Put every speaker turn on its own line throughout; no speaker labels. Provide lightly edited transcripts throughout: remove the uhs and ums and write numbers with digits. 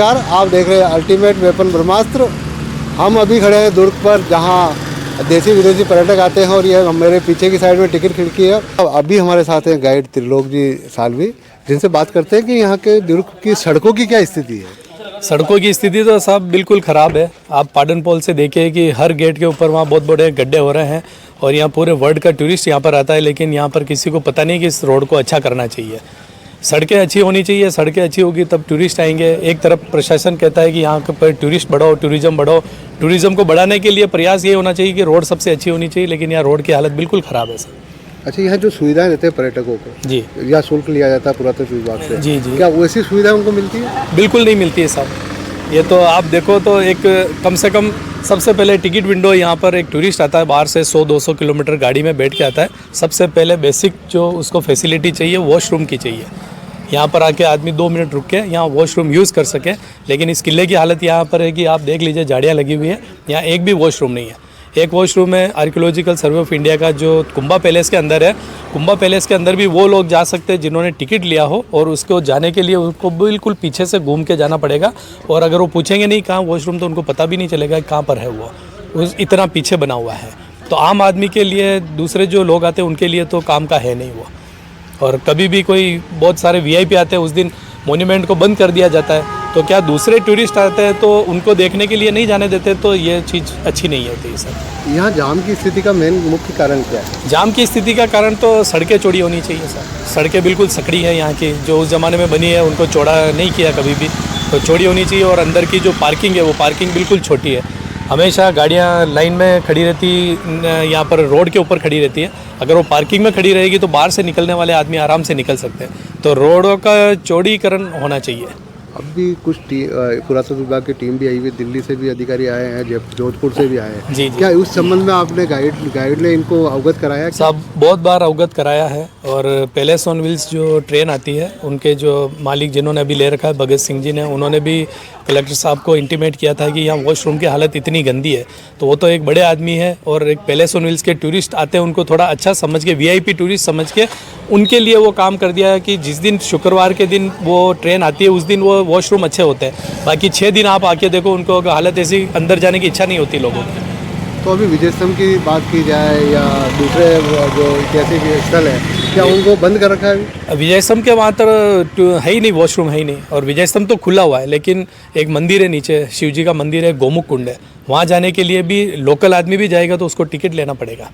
नमस्कार, आप देख रहे हैं अल्टीमेट वेपन ब्रह्मास्त्र। हम अभी खड़े हैं दुर्ग पर, जहां देसी विदेशी पर्यटक आते हैं और ये मेरे पीछे की साइड में टिकट खिड़की है। अभी हमारे साथ हैं गाइड त्रिलोक जी सालवी, जिनसे बात करते हैं कि यहाँ के दुर्ग की सड़कों की क्या स्थिति है।
सड़कों की स्थिति तो सब बिल्कुल ख़राब है। आप पाटन पोल से देखिए कि हर गेट के ऊपर वहाँ बहुत बड़े गड्ढे हो रहे हैं और यहाँ पूरे वर्ल्ड का टूरिस्ट यहाँ पर आता है, लेकिन यहाँ पर किसी को पता नहीं कि इस रोड को अच्छा करना चाहिए। सड़कें अच्छी होनी चाहिए, सड़कें अच्छी होगी तब टूरिस्ट आएंगे। एक तरफ प्रशासन कहता है कि यहाँ पर टूरिस्ट बढ़ाओ, टूरिज़्म बढ़ाओ। टूरिज़्म को बढ़ाने के लिए प्रयास ये होना चाहिए कि रोड सबसे अच्छी होनी चाहिए, लेकिन यहाँ रोड की हालत बिल्कुल ख़राब है सर।
अच्छा, यहाँ जो सुविधाएं देते हैं पर्यटकों को
जी,
या शुल्क लिया जाता है पुरातत्व विभाग से,
जी जी,
क्या वैसी सुविधा उनको मिलती है?
बिल्कुल नहीं मिलती है साहब। ये तो आप देखो तो एक कम से कम सबसे पहले टिकट विंडो, यहाँ पर एक टूरिस्ट आता है बाहर से 100-200 किलोमीटर गाड़ी में बैठ के आता है। सबसे पहले बेसिक जो उसको फैसिलिटी चाहिए वॉशरूम की चाहिए। यहाँ पर आके आदमी 2 मिनट रुक के यहाँ वॉशरूम यूज़ कर सके, लेकिन इस किले की हालत यहाँ पर है कि आप देख लीजिए, झाड़ियाँ लगी हुई है, यहाँ एक भी वॉशरूम नहीं है। एक वॉशरूम है आर्कियोलॉजिकल सर्वे ऑफ इंडिया का जो कुंभा पैलेस के अंदर है। कुंभा पैलेस के अंदर भी वो लोग जा सकते हैं जिन्होंने टिकट लिया हो, और उसको जाने के लिए उनको बिल्कुल पीछे से घूम के जाना पड़ेगा, और अगर वो पूछेंगे नहीं कहाँ वॉशरूम तो उनको पता भी नहीं चलेगा कहाँ पर है वो, उस इतना पीछे बना हुआ है। तो आम आदमी के लिए, दूसरे जो लोग आते हैं उनके लिए तो काम का है नहीं वो। और कभी भी कोई बहुत सारे वीआईपी आते हैं, उस दिन मोन्यूमेंट को बंद कर दिया जाता है, तो क्या दूसरे टूरिस्ट आते हैं तो उनको देखने के लिए नहीं जाने देते, तो ये चीज़ अच्छी नहीं होती सर।
यहाँ जाम की स्थिति का मेन मुख्य कारण क्या है?
जाम की स्थिति का कारण तो सड़कें चौड़ी होनी चाहिए सर। सड़कें बिल्कुल सकड़ी है यहाँ की, जो उस ज़माने में बनी है उनको चौड़ा नहीं किया कभी भी, तो चौड़ी होनी चाहिए। और अंदर की जो पार्किंग है वो पार्किंग बिल्कुल छोटी है। हमेशा गाड़ियाँ लाइन में खड़ी रहती, यहाँ पर रोड के ऊपर खड़ी रहती है। अगर वो पार्किंग में खड़ी रहेगी तो बाहर से निकलने वाले आदमी आराम से निकल सकते हैं। तो रोडों का चौड़ीकरण होना चाहिए।
अब भी कुछ पुरातत्व विभाग की टीम भी आई हुई, दिल्ली से भी अधिकारी आए हैं, जोधपुर से भी आए हैं।
जी,
क्या उस संबंध में आपने गाइड ने इनको अवगत कराया?
सब बहुत बार अवगत कराया है। और पैलेस ऑन व्हील्स जो ट्रेन आती है, उनके जो मालिक जिन्होंने अभी ले रखा है भगत सिंह जी ने, उन्होंने भी कलेक्टर साहब को इंटीमेट किया था कि यहाँ वॉशरूम की हालत इतनी गंदी है। तो वो तो एक बड़े आदमी है, और एक पैलेस ऑन व्हील्स के टूरिस्ट आते हैं, उनको थोड़ा अच्छा समझ के, वीआईपी टूरिस्ट समझ के उनके लिए वो काम कर दिया है कि जिस दिन शुक्रवार के दिन वो ट्रेन आती है उस दिन वो वॉशरूम अच्छे होते हैं। बाकी 6 दिन आप आके देखो, उनको हालत ऐसी, अंदर जाने की इच्छा नहीं होती लोगों की।
तो अभी विजय स्तंभ की बात की जाए या दूसरे जो ऐतिहासिक स्थल है, क्या उनको बंद कर रखा है?
विजय स्तंभ के वहाँ तो है ही नहीं, वॉशरूम है ही नहीं। और विजय स्तंभ तो खुला हुआ है, लेकिन एक मंदिर है नीचे, शिव जी का मंदिर है, गोमुख कुंड है, वहाँ जाने के लिए भी लोकल आदमी भी जाएगा तो उसको टिकट लेना पड़ेगा।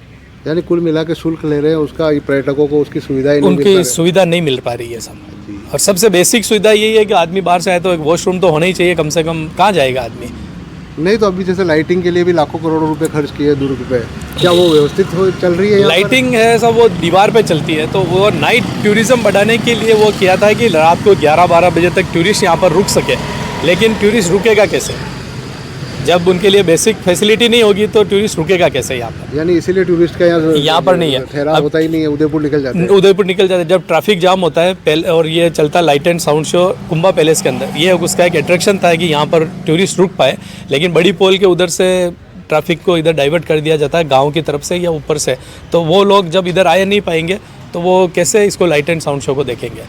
यानी कुल मिला के शुल्क ले रहे हैं, उसका पर्यटकों को उसकी सुविधाएं
उनकी सुविधा नहीं मिल पा रही है सब। और सबसे बेसिक सुविधा यही है कि आदमी बाहर से आए तो एक वॉशरूम तो होना ही चाहिए कम से कम। कहाँ जाएगा आदमी?
नहीं तो अभी जैसे लाइटिंग के लिए भी लाखों करोड़ों रुपए खर्च किए दुर्ग पे, क्या वो व्यवस्थित चल रही है?
लाइटिंग है सब, वो दीवार पे चलती है। तो वो नाइट टूरिज्म बढ़ाने के लिए वो किया था कि रात को 11-12 बजे तक टूरिस्ट यहाँ पर रुक सके, लेकिन टूरिस्ट रुकेगा कैसे? जब उनके लिए बेसिक फैसिलिटी नहीं होगी तो टूरिस्ट रुकेगा कैसे यहाँ पर?
यानी इसीलिए टूरिस्ट का
यहाँ पर नहीं है,
ठहराव होता ही नहीं है, उदयपुर निकल जाते हैं।
उदयपुर निकल जाते हैं जब ट्रैफिक जाम होता है। और ये चलता light and sound show Kumbha palace के अंदर, ये उसका एक अट्रैक्शन था कि यहाँ पर टूरिस्ट रुक पाए। लेकिन बड़ी पोल के उधर से ट्रैफिक को इधर डाइवर्ट कर दिया जाता है, गाँव की तरफ से या ऊपर से। तो वो लोग जब इधर आए नहीं पाएंगे तो वो कैसे इसको लाइट एंड साउंड शो को देखेंगे?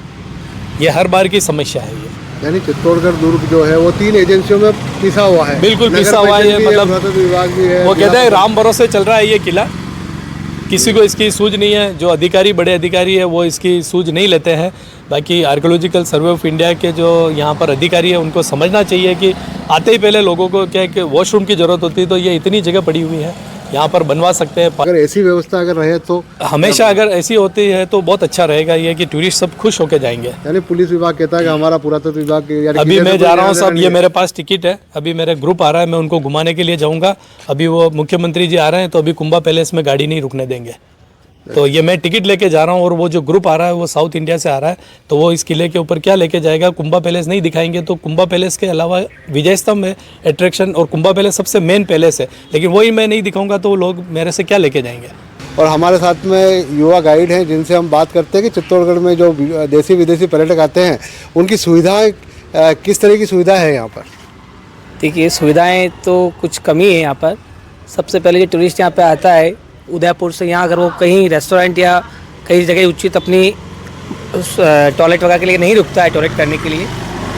ये हर बार की समस्या है ये।
यानी चित्तौड़गढ़ दुर्ग जो है वो 3 एजेंसियों में पिसा हुआ है।
बिल्कुल पिसा हुआ है, मतलब
पुरातत्व विभाग भी है।
वो कहते हैं राम भरोसे चल रहा है ये किला, किसी को इसकी सूझ नहीं है। जो अधिकारी, बड़े अधिकारी है, वो इसकी सूझ नहीं लेते हैं। बाकी आर्कियोलॉजिकल सर्वे ऑफ इंडिया के जो यहाँ पर अधिकारी है, उनको समझना चाहिए कि आते ही पहले लोगों को क्या है कि वॉशरूम की ज़रूरत होती है, तो ये इतनी जगह पड़ी हुई है, यहाँ पर बनवा सकते हैं।
अगर ऐसी व्यवस्था अगर रहे तो
हमेशा अगर ऐसी होती है तो बहुत अच्छा रहेगा, ये कि टूरिस्ट सब खुश होकर जाएंगे।
यानी पुलिस विभाग कहता है कि हमारा पुरातत्व विभाग,
अभी मैं जा रहा हूँ सब, ये मेरे पास टिकट है, अभी मेरा ग्रुप आ रहा है, मैं उनको घुमाने के लिए जाऊँगा। अभी वो मुख्यमंत्री जी आ रहे हैं, तो अभी कुंभा पैलेस में गाड़ी नहीं रुकने देंगे। तो ये मैं टिकट लेके जा रहा हूँ, और वो जो ग्रुप आ रहा है वो साउथ इंडिया से आ रहा है, तो वो इस किले के ऊपर क्या लेके जाएगा? कुंभा पैलेस नहीं दिखाएंगे तो कुंभा पैलेस के अलावा विजय स्तंभ है अट्रैक्शन, और कुंभा पैलेस सबसे मेन पैलेस है, लेकिन वही मैं नहीं दिखाऊंगा तो लोग मेरे से क्या लेके जाएंगे?
और हमारे साथ में युवा गाइड हैं जिनसे हम बात करते हैं कि चित्तौड़गढ़ में जो देसी विदेशी पर्यटक आते हैं उनकी सुविधाएँ, किस तरह की सुविधा है यहाँ पर?
देखिए, सुविधाएँ तो कुछ कमी है यहाँ पर। सबसे पहले जो टूरिस्ट यहाँ पर आता है उदयपुर से, यहाँ अगर वो कहीं रेस्टोरेंट या कई जगह उचित अपनी टॉयलेट वगैरह के लिए नहीं रुकता है, टॉयलेट करने के लिए,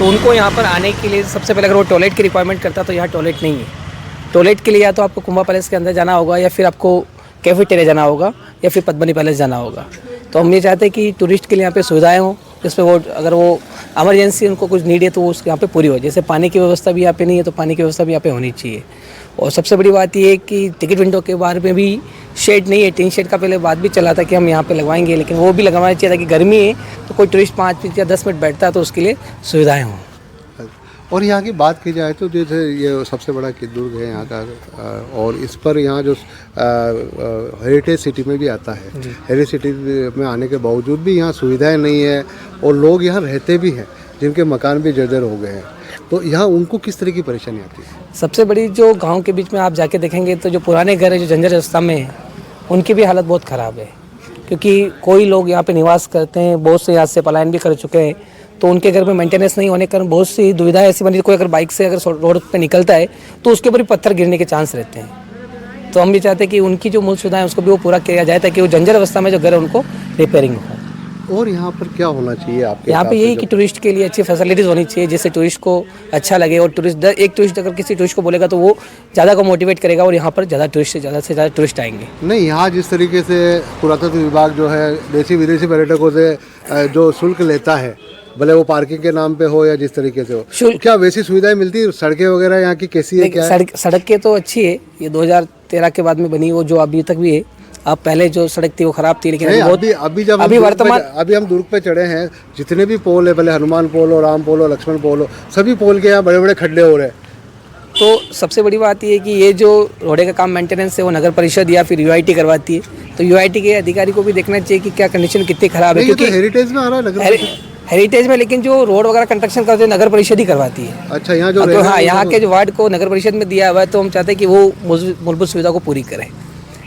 तो उनको यहाँ पर आने के लिए सबसे पहले अगर वो टॉयलेट की रिक्वायरमेंट करता तो यहाँ टॉयलेट नहीं है। टॉयलेट के लिए या तो आपको कुंभा पैलेस के अंदर जाना होगा, या फिर आपको कैफेटेरिया जाना होगा, या फिर पद्मनी पैलेस जाना होगा। तो हम ये चाहते हैं कि टूरिस्ट के लिए यहाँ पे सुविधाएं हों, जिसमें वो अगर वो इमरजेंसी उनको कुछ नीड है तो वो उसके यहाँ पे पूरी हो। जैसे पानी की व्यवस्था भी यहाँ पे नहीं है, तो पानी की व्यवस्था भी यहाँ पे होनी चाहिए। और सबसे बड़ी बात ये है कि टिकट विंडो के बारे में भी शेड नहीं है। टीन शेड का पहले बात भी चला था कि हम यहाँ पे लगवाएंगे, लेकिन वो भी लगवाना चाहिए था कि गर्मी है तो कोई टूरिस्ट 5 मिनट या 10 मिनट बैठता है तो उसके लिए सुविधाएँ हों।
और यहाँ की बात की जाए तो जैसे ये सबसे बड़ा कि दुर्ग है यहाँ का, और इस पर यहाँ जो हेरिटेज सिटी में भी आता है। हेरिटेज सिटी में आने के बावजूद भी यहाँ सुविधाएं नहीं है और लोग यहाँ रहते भी हैं जिनके मकान भी जर्जर हो गए हैं। तो यहाँ उनको किस तरह की परेशानी आती है?
सबसे बड़ी जो गांव के बीच में आप जाके देखेंगे तो जो पुराने घर है जो जंजर अवस्था में है, उनकी भी हालत बहुत ख़राब है, क्योंकि कोई लोग यहाँ पे निवास करते हैं, बहुत से यहाँ से पलायन भी कर चुके हैं। तो उनके घर में मेंटेनेंस नहीं होने के कारण बहुत सी दुविधाएं ऐसी बनी। कोई अगर बाइक से अगर रोड पे निकलता है तो उसके ऊपर भी पत्थर गिरने के चांस रहते हैं। तो हम भी चाहते हैं कि उनकी जो मूल सुविधाएं उसको भी वो पूरा किया जाए, ताकि वो जंजर अवस्था में जो घर है उनको रिपेयरिंग हो।
और यहाँ पर क्या होना चाहिए आपके
यहाँ पे यही कि टूरिस्ट के लिए अच्छी फैसिलिटीज़ होनी चाहिए, जिससे टूरिस्ट को अच्छा लगे। और एक टूरिस्ट अगर किसी टूरिस्ट को बोलेगा तो वो ज़्यादा को मोटिवेट करेगा और यहाँ पर ज़्यादा से ज़्यादा टूरिस्ट आएंगे।
नहीं, यहाँ जिस तरीके से पुरातत्व विभाग जो है देशी विदेशी पर्यटकों से जो शुल्क लेता है, भले वो पार्किंग के नाम पे हो या जिस तरीके से हो, क्या वैसी सुविधाएं मिलती है? सड़कें वगैरह यहाँ की कैसी है? क्या
सड़कें तो अच्छी है, ये 2013 के बाद में बनी, वो जो अभी तक भी है। अब पहले जो सड़क थी वो खराब थी, लेकिन अभी वर्तमान
अभी हम दुर्ग पे चढ़े हैं, जितने भी पोल है, भले हनुमान पोल हो, राम पोल हो, लक्ष्मण पोल हो, सभी पोल के यहाँ बड़े बड़े खड्डे हो रहे हैं।
तो सबसे बड़ी बात ये है कि ये जो रोडे का काम मेंटेनेंस है वो नगर परिषद या फिर यूआईटी करवाती है। तो यूआईटी के अधिकारी को भी देखना चाहिए कि क्या कंडीशन कितनी खराब है, क्योंकि
हेरिटेज में आ रहा है नगर
हेरिटेज में, लेकिन जो रोड वगैरह कंस्ट्रक्शन करते हैं नगर परिषद ही करवाती है।
अच्छा, यहाँ जो
तो हाँ, यहाँ के जो वार्ड को नगर परिषद में दिया हुआ है, तो हम चाहते हैं कि वो मूलभूत सुविधा को पूरी करें,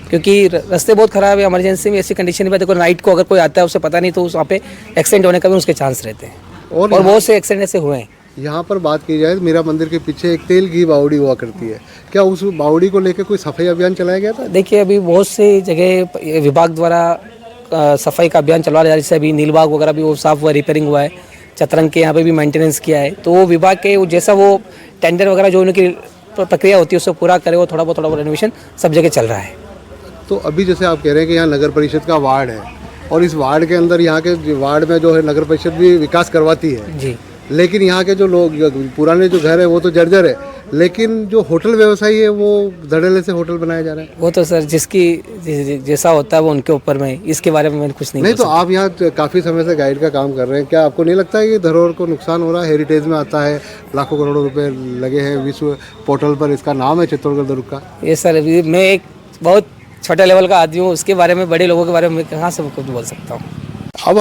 क्योंकि रास्ते बहुत ख़राब है। इमरजेंसी में ऐसी कंडीशन में देखो, नाइट को अगर कोई आता है उसे पता नहीं, तो वहाँ पे एक्सीडेंट होने का भी उसके चांस रहते हैं, और बहुत से एक्सीडेंट ऐसे हुए हैं।
यहाँ पर बात की जाए तो मीरा मंदिर के पीछे एक तेल की बावड़ी हुआ करती है, क्या उस बावड़ी को लेकर कोई सफाई अभियान चलाया गया था?
देखिए, अभी बहुत सी जगह विभाग द्वारा सफाई का अभियान चलवा रहा है। जैसे अभी नीलबाग वगैरह भी वो साफ हुआ, रिपेयरिंग हुआ है। चतरंग के यहाँ पे भी मेंटेनेंस किया है। तो वो विभाग के जैसा वो टेंडर वगैरह जो उनकी प्रक्रिया होती है उसको पूरा करे, वो थोड़ा बहुत रेनोवेशन सब जगह चल रहा है।
तो अभी जैसे आप कह रहे हैं कि यहाँ नगर परिषद का वार्ड है, और इस वार्ड के अंदर यहाँ के वार्ड में जो है नगर परिषद भी विकास करवाती है
जी,
लेकिन यहाँ के जो लोग पुराने जो घर है वो तो जर्जर है, लेकिन जो होटल व्यवसायी है वो धड़ल्ले से होटल बनाया जा रहा है।
वो तो सर जिसकी जैसा होता है वो उनके ऊपर में, इसके बारे में मैंने कुछ नहीं
तो आप यहाँ काफ़ी समय से गाइड का काम कर रहे हैं, क्या आपको नहीं लगता है कि धरोहर को नुकसान हो रहा है? हेरिटेज में आता है, लाखों करोड़ों रुपए लगे हैं, विश्व पोर्टल पर इसका नाम है चित्तौड़गढ़ दुर्ग का।
ये सर, मैं एक बहुत छोटे लेवल का आदमी हूँ, उसके बारे में, बड़े लोगों के बारे में कहाँ से कुछ बोल सकता हूँ।
अब